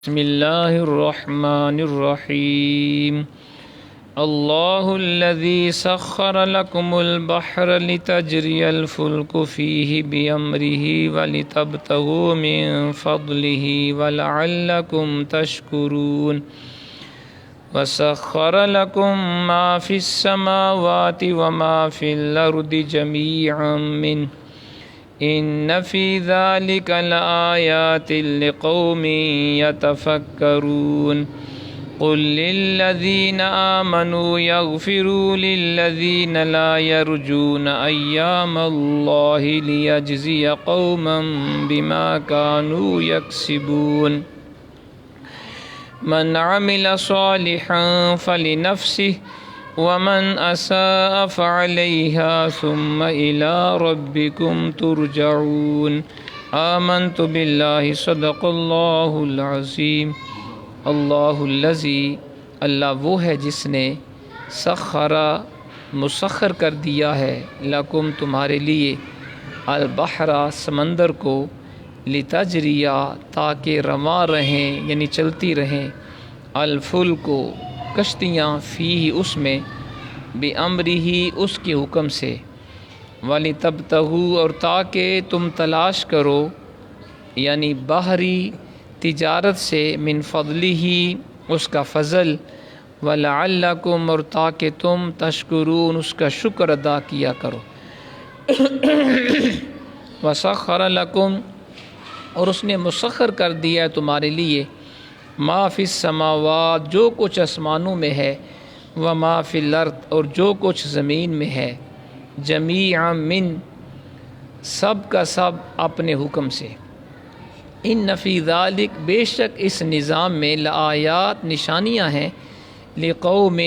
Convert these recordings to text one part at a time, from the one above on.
بسم اللہ الرحمن الرحیم اللہ الذی سخر لکم البحر لتجری الفلک فیہ بامرہ ولتبتغوا من فضلہ ولعلکم تشکرون وسخر لکم ما فی السماوات وما فی الارض جمیعا منہ ان فی ذلک لآیات لقوم یتفکرون قل للذین آمنوا یغفروا للذین لا یرجون ایام اللہ لیجزی قوما بما كانوا یکسبون من عمل صالحا فلنفسه ومن اساء فعليها ثم الى ربكم ترجعون آمنت بالله صدق اللہ العظیم اللہ الذی اللہ وہ ہے جس نے مسخر کر دیا ہے لکم تمہارے لیے البحر سمندر کو لتجریہ تاکہ رواں رہیں یعنی چلتی رہیں الفلک کشتیاں فیہ اس میں بامرہ اس کے حکم سے وَلِتَبْتَغُوا اور تاکہ تم تلاش کرو یعنی باہری تجارت سے من فضلہ اس کا فضل وَلَعَلَّكُمْ اور تاکہ تم تشکرون اس کا شکر ادا کیا کرو وَسَخَّرَ لَكُمْ اور اس نے مسخر کر دیا ہے تمہارے لیے ما فی السماوات جو کچھ آسمانوں میں ہے وما فی الارض اور جو کچھ زمین میں ہے جمیعا من سب کا سب اپنے حکم سے ان فی ذالک بے شک اس نظام میں لآیات نشانیاں ہیں لقوم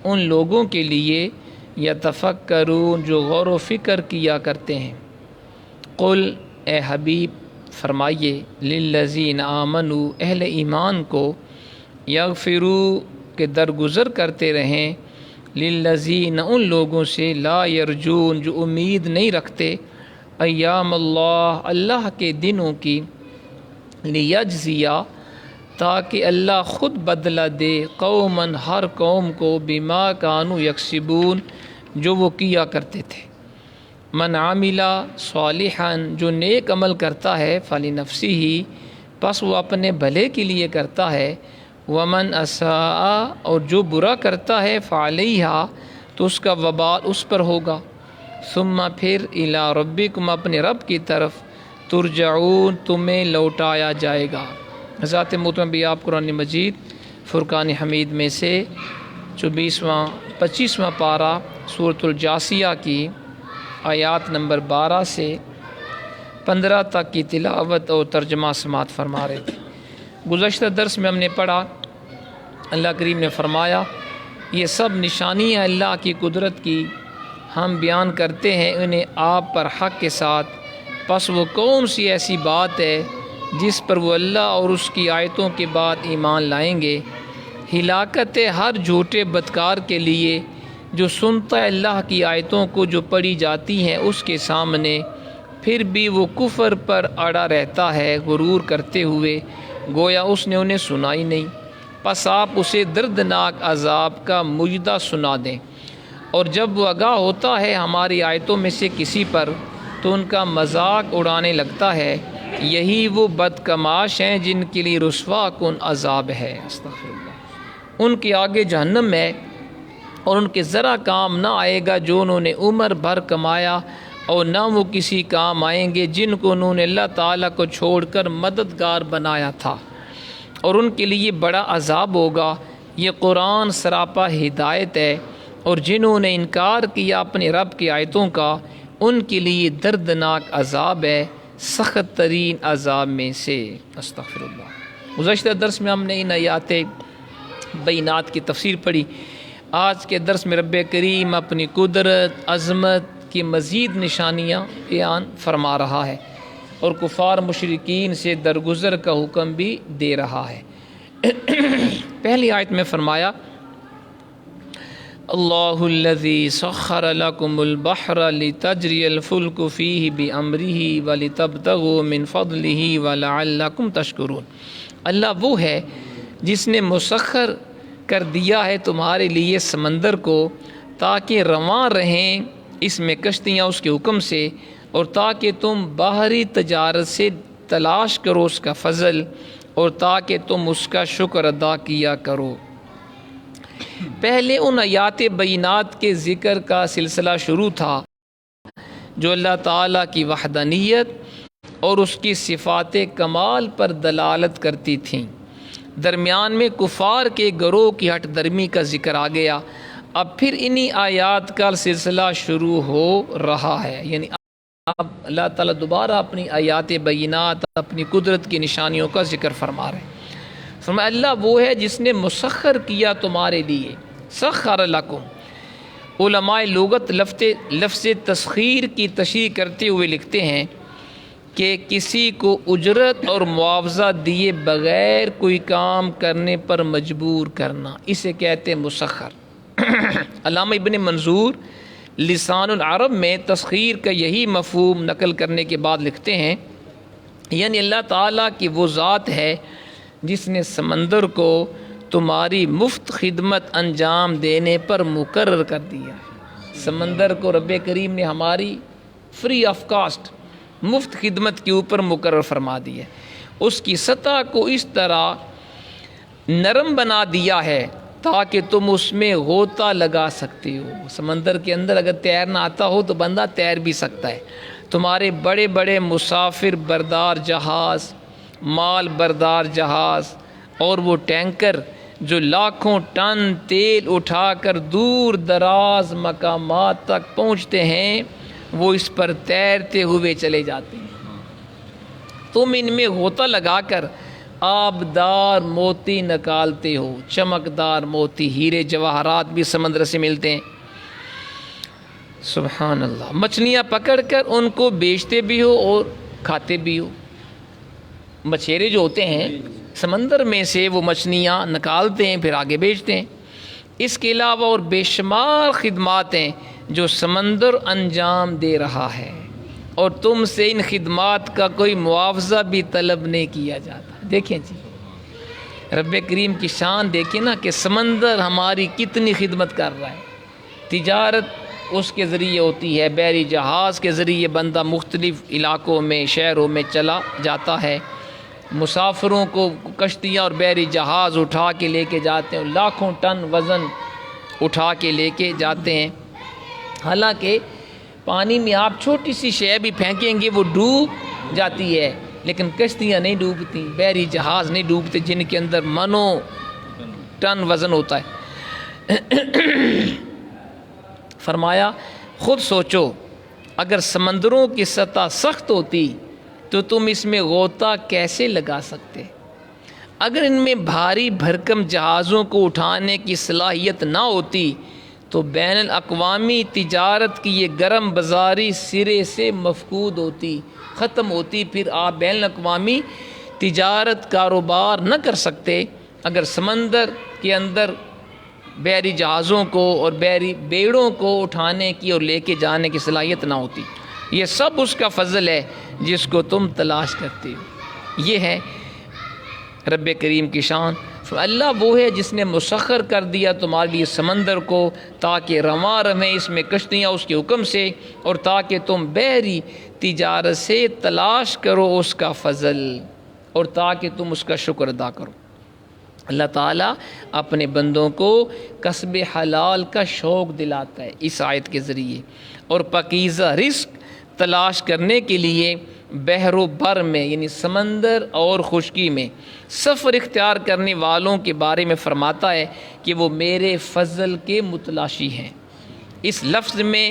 ان لوگوں کے لیے یتفکرون جو غور و فکر کیا کرتے ہیں قل اے حبیب فرمائیے للذین آمنوا اہل ایمان کو یغفروا کہ درگزر کرتے رہیں للذین ان لوگوں سے لا یرجون جو امید نہیں رکھتے ایام اللہ کے دنوں کی لیجزیہ تاکہ اللہ خود بدلہ دے قوماً ہر قوم کو بما کانوا یکسبون جو وہ کیا کرتے تھے من عاملہ صالحا جو نیک عمل کرتا ہے فلنفسہ پس وہ اپنے بھلے کے لیے کرتا ہے ومن اساء اور جو برا کرتا ہے فعلیہا تو اس کا وبال اس پر ہوگا ثم پھر الی ربکم اپنے رب کی طرف ترجعون تمہیں لوٹایا جائے گا ذات محترم بھی آپ قرآن مجید فرقان حمید میں سے 25واں پارہ سورۃ الجاثیہ کی آیات نمبر 12 سے 15 تک کی تلاوت اور ترجمہ سماعت فرما رہے تھے گزشتہ درس میں ہم نے پڑھا اللہ کریم نے فرمایا یہ سب نشانیاں اللہ کی قدرت کی ہم بیان کرتے ہیں انہیں آپ پر حق کے ساتھ پس وہ کون سی ایسی بات ہے جس پر وہ اللہ اور اس کی آیتوں کے بعد ایمان لائیں گے ہلاکت ہے ہر جھوٹے بدکار کے لیے جو سنتا ہے اللہ کی آیتوں کو جو پڑھی جاتی ہیں اس کے سامنے پھر بھی وہ کفر پر اڑا رہتا ہے غرور کرتے ہوئے گویا اس نے انہیں سنا ہی نہیں پس آپ اسے دردناک عذاب کا مجدہ سنا دیں اور جب وہ آگاہ ہوتا ہے ہماری آیتوں میں سے کسی پر تو ان کا مذاق اڑانے لگتا ہے یہی وہ بدکماش ہیں جن کے لیے رسوا کن عذاب ہے استغفر اللہ ان کے آگے جہنم ہے اور ان کے ذرا کام نہ آئے گا جو انہوں نے عمر بھر کمایا اور نہ وہ کسی کام آئیں گے جن کو انہوں نے اللہ تعالیٰ کو چھوڑ کر مددگار بنایا تھا اور ان کے لیے بڑا عذاب ہوگا یہ قرآن سراپا ہدایت ہے اور جنہوں نے انکار کیا اپنے رب کی آیتوں کا ان کے لیے دردناک عذاب ہے سخت ترین عذاب میں سے استغفر اللہ گزشتہ درس میں ہم نے ان آیات بینات کی تفسیر پڑھی آج کے درس میں رب کریم اپنی قدرت عظمت کی مزید نشانیاں بیان فرما رہا ہے اور کفار مشرکین سے درگزر کا حکم بھی دے رہا ہے پہلی آیت میں فرمایا اللہ الذی سخر لکم البحر لتجری الفلک فیہ بامرہ ولتبتغوا من فضلہ ولعلکم تشکرون اللہ وہ ہے جس نے مسخر کر دیا ہے تمہارے لیے سمندر کو تاکہ رواں رہیں اس میں کشتیاں اس کے حکم سے، اور تاکہ تم باہری تجارت سے تلاش کرو اس کا فضل، اور تاکہ تم اس کا شکر ادا کیا کرو۔ پہلے ان آیات بینات کے ذکر کا سلسلہ شروع تھا جو اللہ تعالیٰ کی وحدانیت اور اس کی صفات کمال پر دلالت کرتی تھیں۔ درمیان میں کفار کے گروہ کی ہٹ درمی کا ذکر آ گیا۔ اب پھر انہی آیات کا سلسلہ شروع ہو رہا ہے، یعنی اب اللہ تعالیٰ دوبارہ اپنی آیات بینات، اپنی قدرت کی نشانیوں کا ذکر فرما رہے ہیں۔ فرمایا اللہ وہ ہے جس نے مسخر کیا تمہارے لیے، سخر لکم۔ علماء لغت لفظ تسخیر کی تشریح کرتے ہوئے لکھتے ہیں کہ کسی کو اجرت اور معاوضہ دیے بغیر کوئی کام کرنے پر مجبور کرنا، اسے کہتے ہیں مسخر۔ علامہ ابن منظور لسان العرب میں تسخیر کا یہی مفہوم نقل کرنے کے بعد لکھتے ہیں، یعنی اللہ تعالیٰ کی وہ ذات ہے جس نے سمندر کو تمہاری مفت خدمت انجام دینے پر مقرر کر دیا ہے۔ سمندر کو رب کریم نے ہماری فری آف کاسٹ مفت خدمت کے اوپر مقرر فرما دی ہے۔ اس کی سطح کو اس طرح نرم بنا دیا ہے تاکہ تم اس میں غوطہ لگا سکتے ہو۔ سمندر کے اندر اگر تیرنا آتا ہو تو بندہ تیر بھی سکتا ہے۔ تمہارے بڑے بڑے مسافر بردار جہاز، مال بردار جہاز اور وہ ٹینکر جو لاکھوں ٹن تیل اٹھا کر دور دراز مقامات تک پہنچتے ہیں، وہ اس پر تیرتے ہوئے چلے جاتے ہیں۔ تم ان میں غوطہ لگا کر آبدار موتی نکالتے ہو۔ چمکدار موتی، ہیرے جواہرات بھی سمندر سے ملتے ہیں۔ سبحان اللہ۔ مچھلیاں پکڑ کر ان کو بیچتے بھی ہو اور کھاتے بھی ہو۔ مچھیرے جو ہوتے ہیں سمندر میں سے وہ مچھلیاں نکالتے ہیں پھر آگے بیچتے ہیں۔ اس کے علاوہ اور بے شمار خدمات ہیں جو سمندر انجام دے رہا ہے، اور تم سے ان خدمات کا کوئی معاوضہ بھی طلب نہیں کیا جاتا۔ دیکھیں جی، رب کریم کی شان دیکھیں نا کہ سمندر ہماری کتنی خدمت کر رہا ہے۔ تجارت اس کے ذریعے ہوتی ہے، بحری جہاز کے ذریعے بندہ مختلف علاقوں میں، شہروں میں چلا جاتا ہے۔ مسافروں کو کشتیاں اور بحری جہاز اٹھا کے لے کے جاتے ہیں، لاکھوں ٹن وزن اٹھا کے لے کے جاتے ہیں۔ حالانکہ پانی میں آپ چھوٹی سی شے بھی پھینکیں گے وہ ڈوب جاتی ہے، لیکن کشتیاں نہیں ڈوبتی، بحری جہاز نہیں ڈوبتے جن کے اندر منوں ٹن وزن ہوتا ہے۔ فرمایا خود سوچو، اگر سمندروں کی سطح سخت ہوتی تو تم اس میں غوطہ کیسے لگا سکتے؟ اگر ان میں بھاری بھرکم جہازوں کو اٹھانے کی صلاحیت نہ ہوتی تو بین الاقوامی تجارت کی یہ گرم بازاری سرے سے مفقود ہوتی، ختم ہوتی، پھر آپ بین الاقوامی تجارت کاروبار نہ کر سکتے اگر سمندر کے اندر بحری جہازوں کو اور بحری بیڑوں کو اٹھانے کی اور لے کے جانے کی صلاحیت نہ ہوتی۔ یہ سب اس کا فضل ہے جس کو تم تلاش کرتے ہو۔ یہ ہے رب کریم کی شان۔ اللہ وہ ہے جس نے مسخر کر دیا تمہارے لیے سمندر کو تاکہ رواں رہیں اس میں کشتیاں اس کے حکم سے، اور تاکہ تم بحری تجارت سے تلاش کرو اس کا فضل، اور تاکہ تم اس کا شکر ادا کرو۔ اللہ تعالیٰ اپنے بندوں کو کسب حلال کا شوق دلاتا ہے اس آیت کے ذریعے، اور پاکیزہ رزق تلاش کرنے کے لیے بحر و بر میں یعنی سمندر اور خشکی میں سفر اختیار کرنے والوں کے بارے میں فرماتا ہے کہ وہ میرے فضل کے متلاشی ہیں۔ اس لفظ میں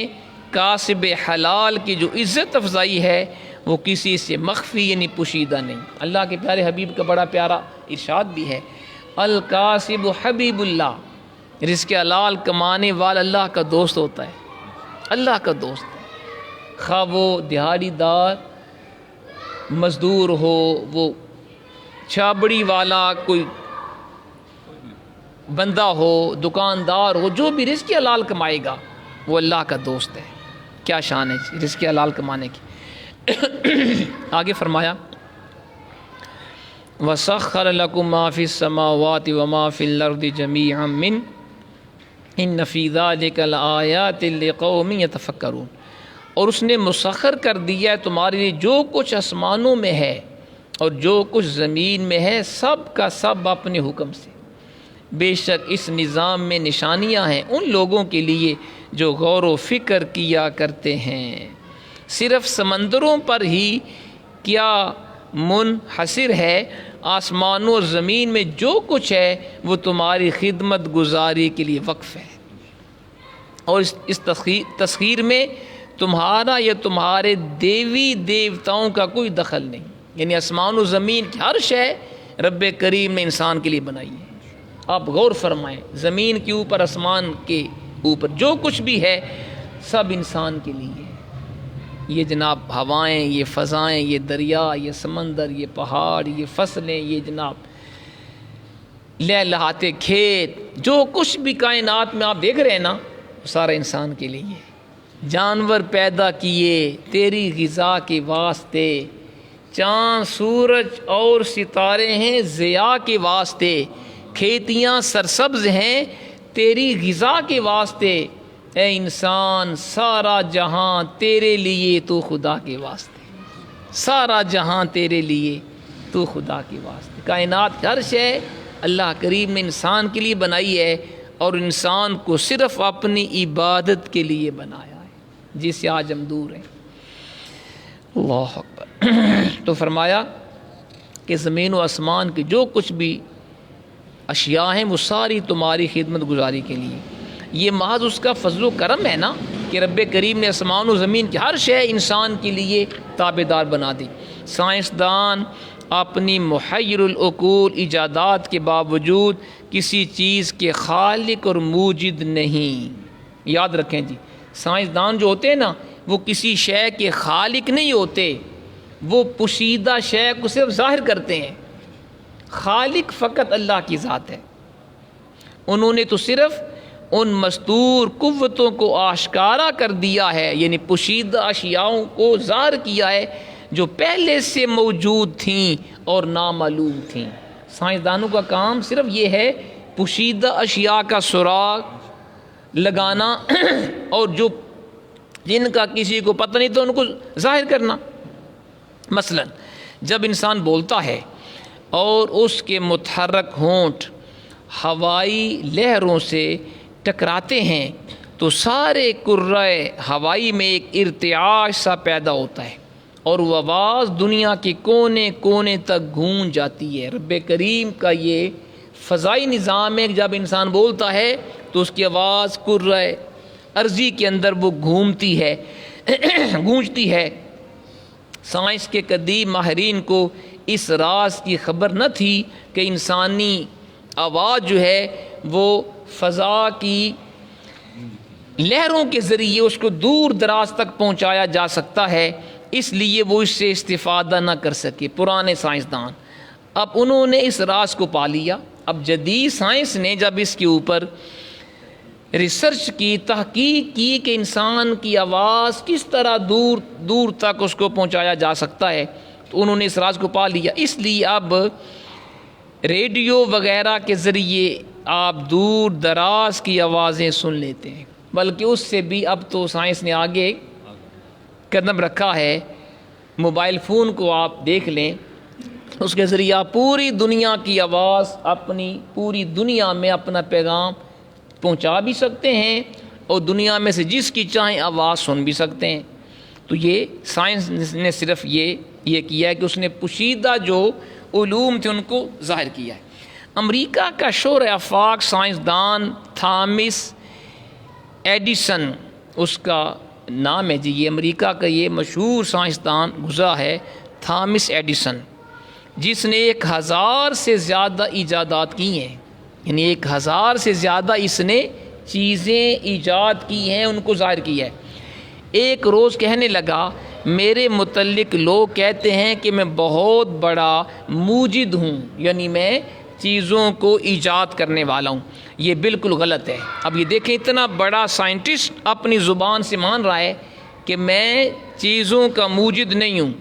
کاسب حلال کی جو عزت افزائی ہے وہ کسی سے مخفی یعنی پوشیدہ نہیں۔ اللہ کے پیارے حبیب کا بڑا پیارا ارشاد بھی ہے، الکاسب حبیب اللہ، رزق حلال کمانے والا اللہ کا دوست ہوتا ہے، اللہ کا دوست ہے۔ خواہ وہ دیہڑی دار مزدور ہو، وہ چھابڑی والا کوئی بندہ ہو، دکاندار ہو، جو بھی رزق حلال کمائے گا وہ اللہ کا دوست ہے۔ کیا شان ہے رزق حلال کمانے کی۔ آگے فرمایا وَسَخَّرَ لَكُم مَّا فِي السَّمَاوَاتِ وَمَا فِي الْأَرْضِ جَمِيعًا مِّنْهُ إِنَّ فِي ذَلِكَ لَآيَاتٍ لِقَوْمٍ يَتَفَكَّرُونَ، اور اس نے مسخر کر دیا ہے تمہارے لیے جو کچھ آسمانوں میں ہے اور جو کچھ زمین میں ہے، سب کا سب اپنے حکم سے۔ بے شک اس نظام میں نشانیاں ہیں ان لوگوں کے لیے جو غور و فکر کیا کرتے ہیں۔ صرف سمندروں پر ہی کیا منحصر ہے؟ آسمانوں اور زمین میں جو کچھ ہے وہ تمہاری خدمت گزاری کے لیے وقف ہے، اور اس تسخیر میں تمہارا یا تمہارے دیوی دیوتاؤں کا کوئی دخل نہیں۔ یعنی آسمان و زمین کی ہر شے رب کریم نے انسان کے لیے بنائی ہے۔ آپ غور فرمائیں، زمین کے اوپر، آسمان کے اوپر جو کچھ بھی ہے سب انسان کے لیے ہے۔ یہ جناب ہوائیں، یہ فضائیں، یہ دریا، یہ سمندر، یہ پہاڑ، یہ فصلیں، یہ جناب لہلہاتے کھیت، جو کچھ بھی کائنات میں آپ دیکھ رہے ہیں نا، وہ سارا انسان کے لیے ہے۔ جانور پیدا کیے تیری غذا کے واسطے، چاند، سورج اور ستارے ہیں ضیاء کے واسطے، کھیتیاں سرسبز ہیں تیری غذا کے واسطے، اے انسان سارا جہاں تیرے لیے تو خدا کے واسطے، سارا جہاں تیرے لیے تو خدا کے واسطے۔ کائنات ہر شے اللہ کریم نے انسان کے لیے بنائی ہے، اور انسان کو صرف اپنی عبادت کے لیے بنایا ہے، جس سے آج ہم دور ہیں۔ اللہ اکبر۔ تو فرمایا کہ زمین و آسمان کے جو کچھ بھی اشیاء ہیں وہ ساری تمہاری خدمت گزاری کے لیے۔ یہ محض اس کا فضل و کرم ہے نا کہ رب کریم نے آسمان و زمین کی ہر شے انسان کے لیے تابعدار بنا دی۔ سائنسدان اپنی محیر العقول ایجادات کے باوجود کسی چیز کے خالق اور موجد نہیں۔ یاد رکھیں جی، سائنسدان جو ہوتے ہیں نا، وہ کسی شے کے خالق نہیں ہوتے، وہ پوشیدہ شے کو صرف ظاہر کرتے ہیں۔ خالق فقط اللہ کی ذات ہے۔ انہوں نے تو صرف ان مستور قوتوں کو آشکارا کر دیا ہے، یعنی پوشیدہ اشیاؤں کو ظاہر کیا ہے جو پہلے سے موجود تھیں اور نامعلوم تھیں۔ سائنسدانوں کا کام صرف یہ ہے پوشیدہ اشیاء کا سراغ لگانا اور جو جن کا کسی کو پتہ نہیں تو ان کو ظاہر کرنا۔ مثلا جب انسان بولتا ہے اور اس کے متحرک ہونٹ ہوائی لہروں سے ٹکراتے ہیں تو سارے کرۂ ہوائی میں ایک ارتعاش سا پیدا ہوتا ہے، اور وہ آواز دنیا کے کونے کونے تک گونج جاتی ہے۔ رب کریم کا یہ فضائی نظام ہے کہ جب انسان بولتا ہے تو اس کی آواز کرۂ ارضی کے اندر وہ گھومتی ہے، گونجتی ہے۔ سائنس کے قدیم ماہرین کو اس راز کی خبر نہ تھی کہ انسانی آواز جو ہے وہ فضا کی لہروں کے ذریعے اس کو دور دراز تک پہنچایا جا سکتا ہے، اس لیے وہ اس سے استفادہ نہ کر سکے پرانے سائنسدان۔ اب انہوں نے اس راز کو پا لیا۔ اب جدید سائنس نے جب اس کے اوپر ریسرچ کی، تحقیق کی کہ انسان کی آواز کس طرح دور دور تک اس کو پہنچایا جا سکتا ہے، تو انہوں نے اس راز کو پا لیا۔ اس لیے اب ریڈیو وغیرہ کے ذریعے آپ دور دراز کی آوازیں سن لیتے ہیں، بلکہ اس سے بھی اب تو سائنس نے آگے قدم رکھا ہے۔ موبائل فون کو آپ دیکھ لیں، اس کے ذریعے آپ پوری دنیا کی آواز اپنی پوری دنیا میں اپنا پیغام پہنچا بھی سکتے ہیں، اور دنیا میں سے جس کی چاہیں آواز سن بھی سکتے ہیں۔ تو یہ سائنس نے صرف یہ کیا ہے کہ اس نے پوشیدہ جو علوم تھے ان کو ظاہر کیا ہے۔ امریکہ کا شہر آفاق سائنسدان تھامس ایڈیسن اس کا نام ہے جی، یہ امریکہ کا یہ مشہور سائنسدان گزرا ہے تھامس ایڈیسن، جس نے 1000 سے زیادہ ایجادات کی ہیں، یعنی 1000 سے زیادہ اس نے چیزیں ایجاد کی ہیں، ان کو ظاہر کیا ہے۔ ایک روز کہنے لگا، میرے متعلق لوگ کہتے ہیں کہ میں بہت بڑا موجد ہوں، یعنی میں چیزوں کو ایجاد کرنے والا ہوں۔ یہ بالکل غلط ہے۔ اب یہ دیکھیں، اتنا بڑا سائنٹسٹ اپنی زبان سے مان رہا ہے کہ میں چیزوں کا موجد نہیں ہوں،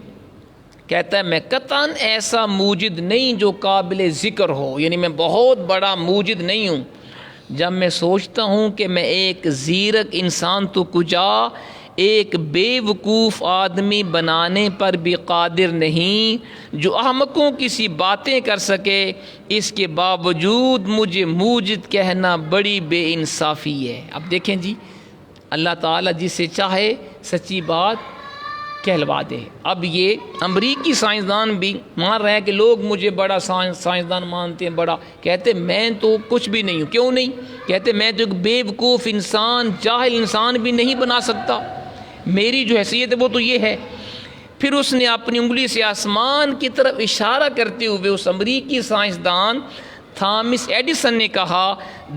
کہتا ہے میں قطعاً ایسا موجد نہیں جو قابل ذکر ہو، یعنی میں بہت بڑا موجد نہیں ہوں۔ جب میں سوچتا ہوں کہ میں ایک زیرک انسان تو کجا ایک بے وقوف آدمی بنانے پر بھی قادر نہیں جو احمقوں کی سی باتیں کر سکے، اس کے باوجود مجھے موجد کہنا بڑی بے انصافی ہے۔ اب دیکھیں جی، اللہ تعالیٰ جسے چاہے سچی بات کہلوا دے۔ اب یہ امریکی سائنسدان بھی مان رہے ہیں کہ لوگ مجھے بڑا سائنسدان مانتے ہیں، بڑا، کہتے میں تو کچھ بھی نہیں ہوں۔ کیوں نہیں؟ کہتے میں تو ایک بے وقوف انسان، جاہل انسان بھی نہیں بنا سکتا، میری جو حیثیت ہے وہ تو یہ ہے۔ پھر اس نے اپنی انگلی سے آسمان کی طرف اشارہ کرتے ہوئے اس امریکی سائنسدان تھامس ایڈیسن نے کہا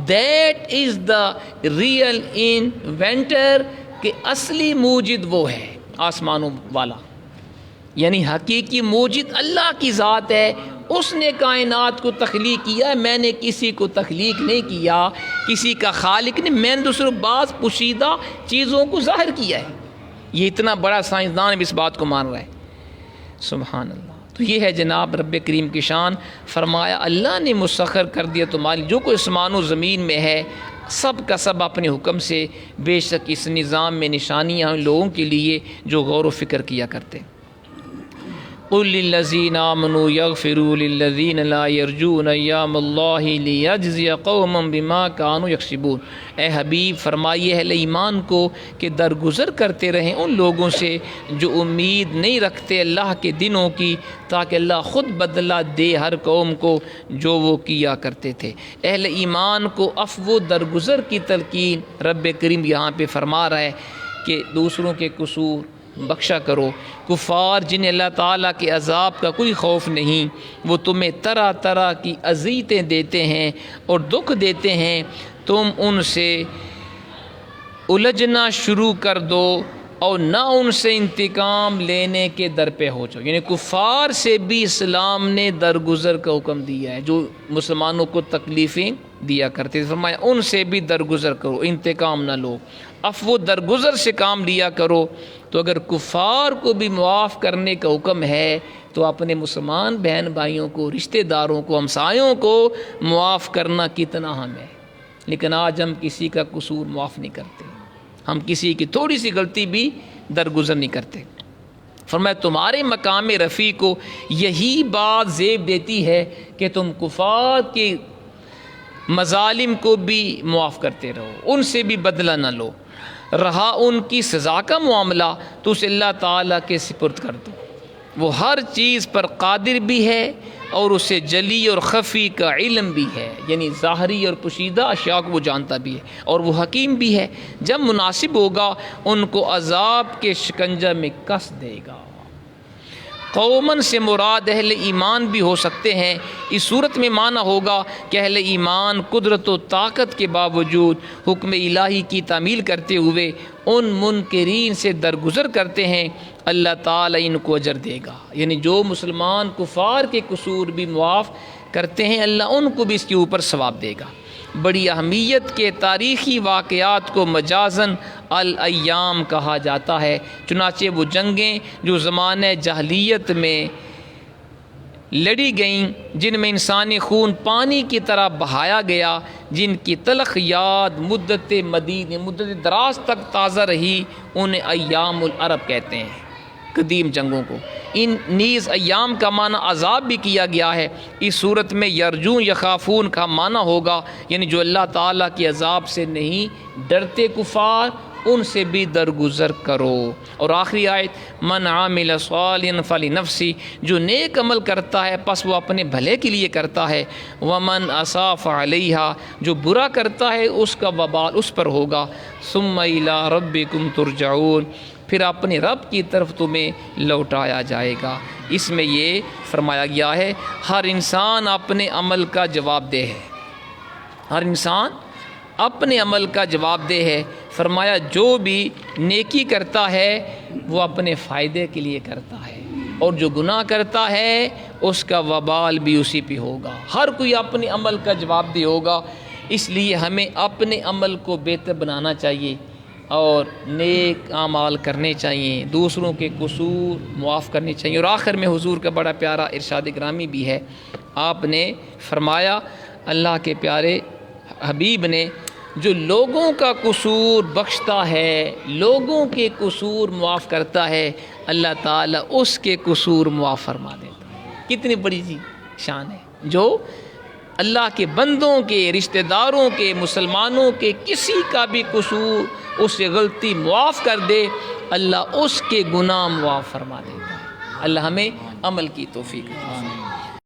that is the real inventor, کہ اصلی موجد وہ ہے آسمانوں والا، یعنی حقیقی موجد اللہ کی ذات ہے۔ اس نے کائنات کو تخلیق کیا ہے، میں نے کسی کو تخلیق نہیں کیا، کسی کا خالق نہیں، میں نے تو صرف بعض پوشیدہ چیزوں کو ظاہر کیا ہے۔ یہ اتنا بڑا سائنسدان اس بات کو مان رہا ہے، سبحان اللہ۔ تو یہ ہے جناب رب کریم کی شان۔ فرمایا اللہ نے مسخر کر دیا تمہاری جو کوئی آسمان و زمین میں ہے، سب کا سب اپنے حکم سے، بے شک اس نظام میں نشانیاں ہیں لوگوں کے لیے جو غور و فکر کیا کرتے۔ قل للذین آمنوا یغفروا للذین لا یرجون ایام اللہ لیجزی قوما بما کانوا یکسبون۔ اے حبیب فرمائیے اہل ایمان کو کہ درگزر کرتے رہیں ان لوگوں سے جو امید نہیں رکھتے اللہ کے دنوں کی، تاکہ اللہ خود بدلہ دے ہر قوم کو جو وہ کیا کرتے تھے۔ اہل ایمان کو عفو درگزر کی تلقین رب کریم یہاں پہ فرما رہا ہے کہ دوسروں کے قصور بخشا کرو۔ کفار جنہیں اللہ تعالیٰ کے عذاب کا کوئی خوف نہیں، وہ تمہیں طرح طرح کی اذیتیں دیتے ہیں اور دکھ دیتے ہیں، تم ان سے الجھنا شروع کر دو اور نہ ان سے انتقام لینے کے در پہ ہو جاؤ۔ یعنی کفار سے بھی اسلام نے درگزر کا حکم دیا ہے، جو مسلمانوں کو تکلیفیں دیا کرتے تھے، فرمایا ان سے بھی درگزر کرو، انتقام نہ لو، عفو درگزر سے کام لیا کرو۔ تو اگر کفار کو بھی معاف کرنے کا حکم ہے تو اپنے مسلمان بہن بھائیوں کو، رشتہ داروں کو، ہمسایوں کو معاف کرنا کتنا ہم ہے۔ لیکن آج ہم کسی کا قصور معاف نہیں کرتے، ہم کسی کی تھوڑی سی غلطی بھی درگزر نہیں کرتے۔ فرمایا تمہارے مقام رفیع کو یہی بات زیب دیتی ہے کہ تم کفار کے مظالم کو بھی معاف کرتے رہو، ان سے بھی بدلہ نہ لو۔ رہا ان کی سزا کا معاملہ تو اسے اللہ تعالیٰ کے سپرد کر دو، وہ ہر چیز پر قادر بھی ہے اور اسے جلی اور خفی کا علم بھی ہے، یعنی ظاہری اور پوشیدہ اشیاء کو وہ جانتا بھی ہے اور وہ حکیم بھی ہے۔ جب مناسب ہوگا ان کو عذاب کے شکنجہ میں کس دے گا۔ قومن سے مراد اہل ایمان بھی ہو سکتے ہیں۔ اس صورت میں معنی ہوگا کہ اہل ایمان قدرت و طاقت کے باوجود حکم الہی کی تعمیل کرتے ہوئے ان منکرین سے درگزر کرتے ہیں، اللہ تعالیٰ ان کو اجر دے گا۔ یعنی جو مسلمان کفار کے قصور بھی معاف کرتے ہیں، اللہ ان کو بھی اس کے اوپر ثواب دے گا۔ بڑی اہمیت کے تاریخی واقعات کو مجازن الایام کہا جاتا ہے، چنانچہ وہ جنگیں جو زمانہ جاہلیت میں لڑی گئیں، جن میں انسانی خون پانی کی طرح بہایا گیا، جن کی تلخ یاد مدت دراز تک تازہ رہی، انہیں ایام العرب کہتے ہیں، قدیم جنگوں کو۔ ان نیز ایام کا معنی عذاب بھی کیا گیا ہے۔ اس صورت میں یرجون یخافون کا معنی ہوگا، یعنی جو اللہ تعالیٰ کے عذاب سے نہیں ڈرتے کفار، ان سے بھی درگزر کرو۔ اور آخری آیت من عامل صالحا فلنفسہ، جو نیک عمل کرتا ہے پس وہ اپنے بھلے کے لیے کرتا ہے، ومن اساء فعلیہا، جو برا کرتا ہے اس کا وبال اس پر ہوگا، ثم الی ربکم ترجعون، پھر اپنے رب کی طرف تمہیں لوٹایا جائے گا۔ اس میں یہ فرمایا گیا ہے ہر انسان اپنے عمل کا جواب دہ ہے، ہر انسان اپنے عمل کا جواب دہ ہے۔ فرمایا جو بھی نیکی کرتا ہے وہ اپنے فائدے کے لیے کرتا ہے، اور جو گناہ کرتا ہے اس کا وبال بھی اسی پہ ہوگا۔ ہر کوئی اپنے عمل کا جواب دہ ہوگا، اس لیے ہمیں اپنے عمل کو بہتر بنانا چاہیے۔ اور نیک اعمال کرنے چاہیے، دوسروں کے قصور معاف کرنے چاہیے۔ اور آخر میں حضور کا بڑا پیارا ارشاد گرامی بھی ہے، آپ نے فرمایا اللہ کے پیارے حبیب نے جو لوگوں کا قصور بخشتا ہے، لوگوں کے قصور معاف کرتا ہے، اللہ تعالیٰ اس کے قصور معاف فرما دیتا ہے۔ کتنی بڑی شان ہے، جو اللہ کے بندوں کے، رشتہ داروں کے، مسلمانوں کے کسی کا بھی قصور، اس سے غلطی معاف کر دے، اللہ اس کے گناہ معاف فرما دیتا ہے۔ اللہ ہمیں عمل کی توفیق دے۔